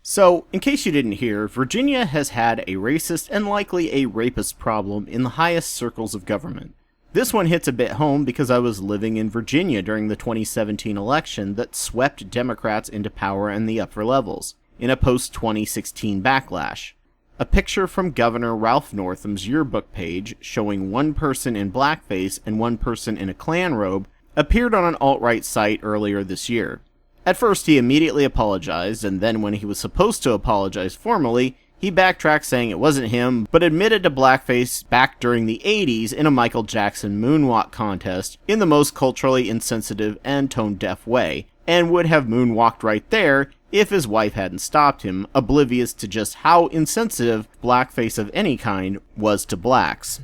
So, in case you didn't hear, Virginia has had a racist and likely a rapist problem in the highest circles of government. This one hits a bit home because I was living in Virginia during the 2017 election that swept Democrats into power in the upper levels, in a post-2016 backlash. A picture from Governor Ralph Northam's yearbook page showing one person in blackface and one person in a Klan robe appeared on an alt-right site earlier this year. At first, he immediately apologized, and then when he was supposed to apologize formally, he backtracked saying it wasn't him, but admitted to blackface back during the 80s in a Michael Jackson moonwalk contest in the most culturally insensitive and tone-deaf way, and would have moonwalked right there if his wife hadn't stopped him, oblivious to just how insensitive blackface of any kind was to blacks.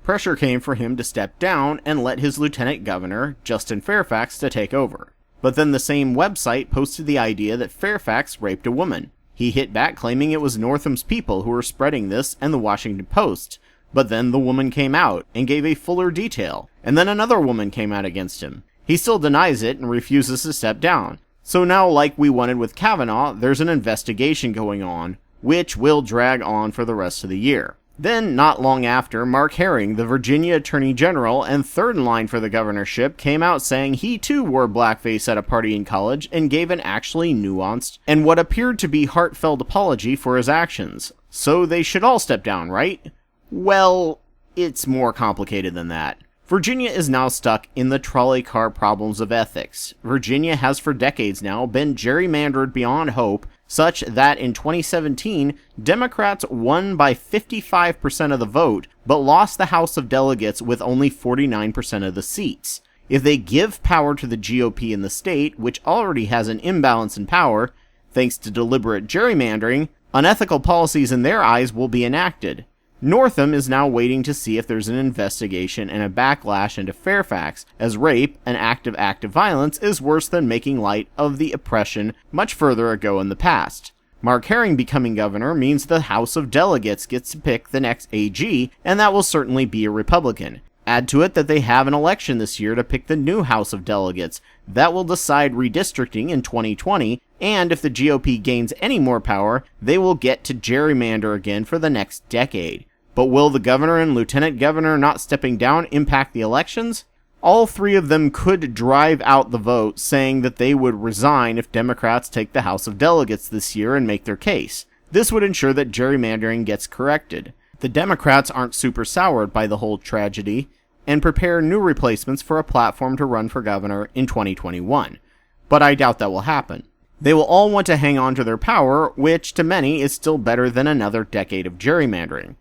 Pressure came for him to step down and let his lieutenant governor, Justin Fairfax, to take over. But then the same website posted the idea that Fairfax raped a woman. He hit back claiming it was Northam's people who were spreading this and the Washington Post. But then the woman came out and gave a fuller detail, and then another woman came out against him. He still denies it and refuses to step down. So now, like we wanted with Kavanaugh, there's an investigation going on, which will drag on for the rest of the year. Then, not long after, Mark Herring, the Virginia Attorney General and third in line for the governorship, came out saying he too wore blackface at a party in college and gave an actually nuanced and what appeared to be heartfelt apology for his actions. So they should all step down, right? Well, it's more complicated than that. Virginia is now stuck in the trolley car problems of ethics. Virginia has for decades now been gerrymandered beyond hope, such that in 2017, Democrats won by 55% of the vote, but lost the House of Delegates with only 49% of the seats. If they give power to the GOP in the state, which already has an imbalance in power, thanks to deliberate gerrymandering, unethical policies in their eyes will be enacted. Northam is now waiting to see if there's an investigation and a backlash into Fairfax, as rape, an act of active violence, is worse than making light of the oppression much further ago in the past. Mark Herring becoming governor means the House of Delegates gets to pick the next AG, and that will certainly be a Republican. Add to it that they have an election this year to pick the new House of Delegates. That will decide redistricting in 2020, and if the GOP gains any more power, they will get to gerrymander again for the next decade. But will the governor and lieutenant governor not stepping down impact the elections? All three of them could drive out the vote, saying that they would resign if Democrats take the House of Delegates this year and make their case. This would ensure that gerrymandering gets corrected. The Democrats aren't super soured by the whole tragedy, and prepare new replacements for a platform to run for governor in 2021. But I doubt that will happen. They will all want to hang on to their power, which to many is still better than another decade of gerrymandering.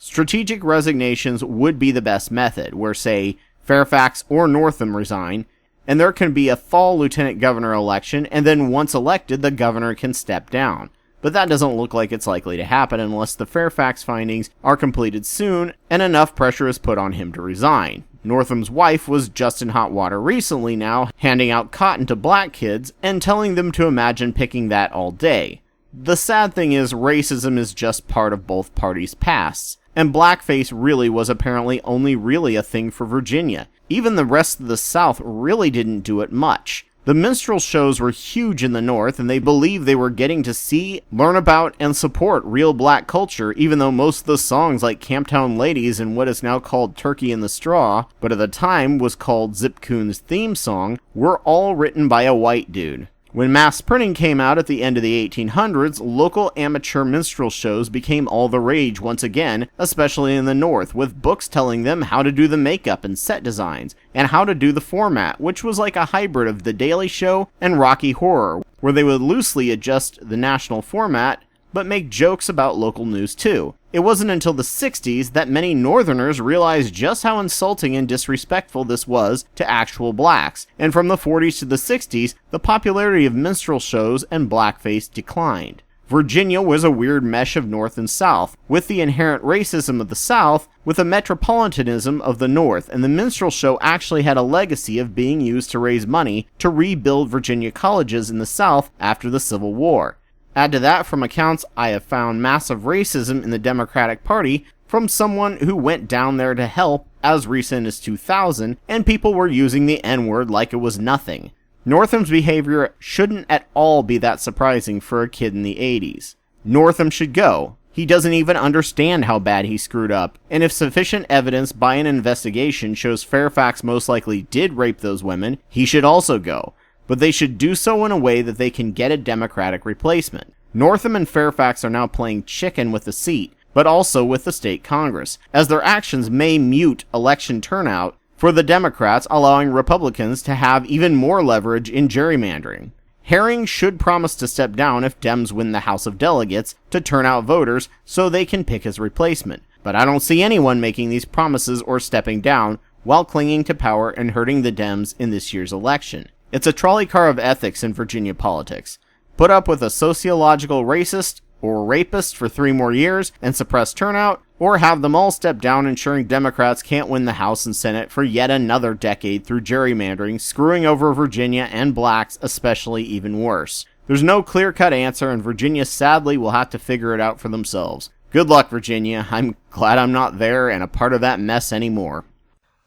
Strategic resignations would be the best method, where, say, Fairfax or Northam resign, and there can be a fall lieutenant governor election, and then once elected, the governor can step down. But that doesn't look like it's likely to happen unless the Fairfax findings are completed soon, and enough pressure is put on him to resign. Northam's wife was just in hot water recently now, handing out cotton to black kids, and telling them to imagine picking that all day. The sad thing is, racism is just part of both parties' pasts. And blackface really was apparently only really a thing for Virginia. Even the rest of the South really didn't do it much. The minstrel shows were huge in the North, and they believed they were getting to see, learn about, and support real black culture, even though most of the songs like Camptown Ladies and what is now called Turkey in the Straw, but at the time was called Zip Coon's theme song, were all written by a white dude. When mass printing came out at the end of the 1800s, local amateur minstrel shows became all the rage once again, especially in the North, with books telling them how to do the makeup and set designs, and how to do the format, which was like a hybrid of The Daily Show and Rocky Horror, where they would loosely adjust the national format, but make jokes about local news too. It wasn't until the 60s that many Northerners realized just how insulting and disrespectful this was to actual blacks, and from the 40s to the 60s, the popularity of minstrel shows and blackface declined. Virginia was a weird mesh of North and South, with the inherent racism of the South, with a metropolitanism of the North, and the minstrel show actually had a legacy of being used to raise money to rebuild Virginia colleges in the South after the Civil War. Add to that, from accounts I have found, massive racism in the Democratic Party from someone who went down there to help as recent as 2000, and people were using the N-word like it was nothing. Northam's behavior shouldn't at all be that surprising for a kid in the 80s. Northam should go. He doesn't even understand how bad he screwed up, and if sufficient evidence by an investigation shows Fairfax most likely did rape those women, he should also go. But they should do so in a way that they can get a Democratic replacement. Northam and Fairfax are now playing chicken with the seat, but also with the state Congress, as their actions may mute election turnout for the Democrats, allowing Republicans to have even more leverage in gerrymandering. Herring should promise to step down if Dems win the House of Delegates to turn out voters so they can pick his replacement. But I don't see anyone making these promises or stepping down while clinging to power and hurting the Dems in this year's election. It's a trolley car of ethics in Virginia politics. Put up with a sociological racist or rapist for 3 more years and suppress turnout, or have them all step down, ensuring Democrats can't win the House and Senate for yet another decade through gerrymandering, screwing over Virginia and blacks especially even worse. There's no clear-cut answer, and Virginia sadly will have to figure it out for themselves. Good luck, Virginia. I'm glad I'm not there and a part of that mess anymore.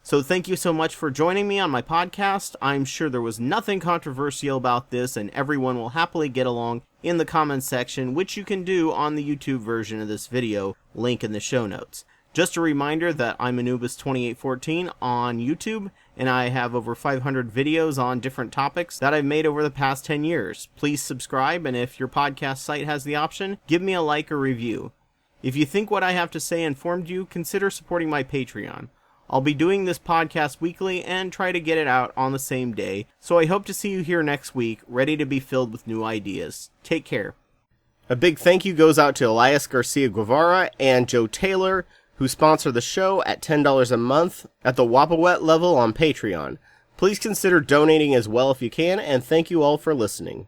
So thank you so much for joining me on my podcast. I'm sure there was nothing controversial about this, and everyone will happily get along in the comments section, which you can do on the YouTube version of this video, link in the show notes. Just a reminder that I'm Anubis 2814 on YouTube, and I have over 500 videos on different topics that I've made over the past 10 years. Please subscribe, and if your podcast site has the option, give me a like or review. If you think what I have to say informed you, consider supporting my Patreon. I'll be doing this podcast weekly and try to get it out on the same day, so I hope to see you here next week, ready to be filled with new ideas. Take care. A big thank you goes out to Elias Garcia Guevara and Joe Taylor, who sponsor the show at $10 a month at the Wapawet level on Patreon. Please consider donating as well if you can, and thank you all for listening.